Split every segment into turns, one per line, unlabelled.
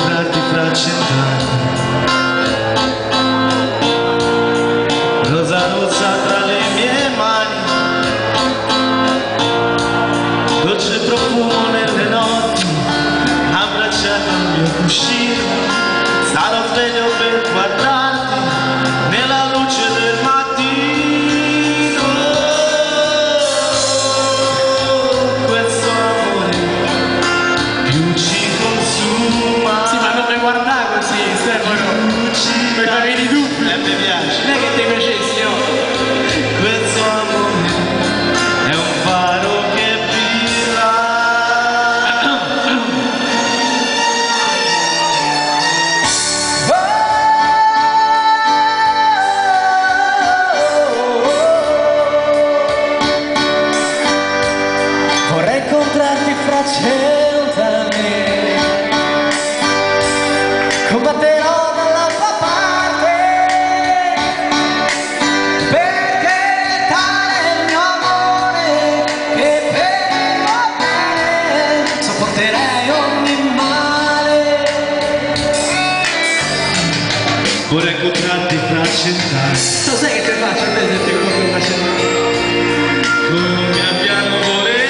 incontrarti fra 100 anni. Rosa rossa tra le mie mani, dolce profumo nelle notti, abbracciato al mio cuscino. Sarò sveglio per guardarti nella luce del mattino. Questo amore più ci consuma.
Sì, ma non mi guardare così, Stefano. Per avere i dubbi.
Mi piace.
Non è che ti piacessi, no?
Questo amore è un faro che brilla.
Vorrei incontrarti fra 100 anni, combatterò dalla tua parte, perché tale è il mio amore, che per il tuo bene sopporterei ogni male.
Vorrei incontrarti fra 100 anni.
Tu sai che ti faccio a me se ti incontro fra 100 anni?
Come abbiamo voleto,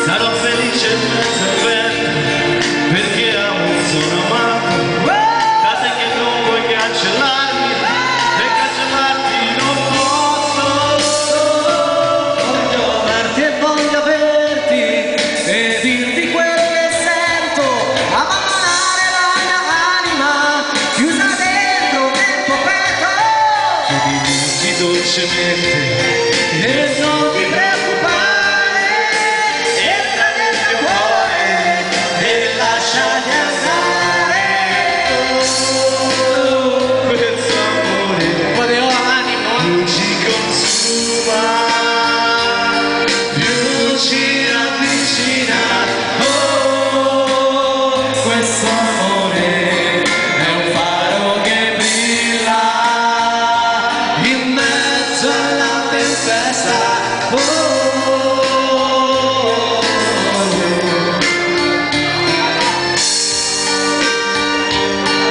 sarò felice in mezzo al vento, perché amo sono amato. Case che non puoi cancellarmi, e cancellarti non posso.
Voglio amarti e voglio averti e dirti quel che sento, abbandonare la mia anima chiusa dentro nel tuo petto.
Dimentichi dolcemente
E non ti preoccupare, entra nel mio cuore e lasciati andare.
questo amore
Un po' di animo,
più ci consuma, più ci ravvicina.
oh, questo amore è un faro che brilla in mezzo alla tempesta.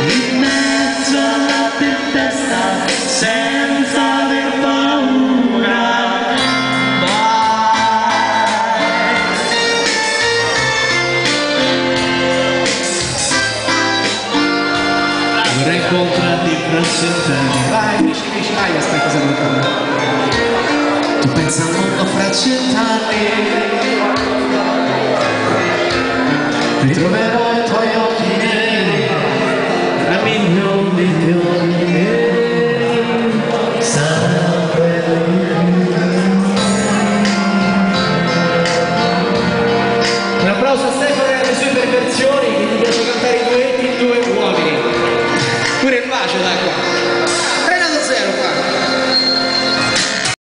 In mezzo alla tempesta, senza aver paura mai.
Vorrei incontrarti fra 100 anni.
Vai, dici, vai, aspetta se non torna.
Tu pensa al mondo fra 100 anni, ritroverai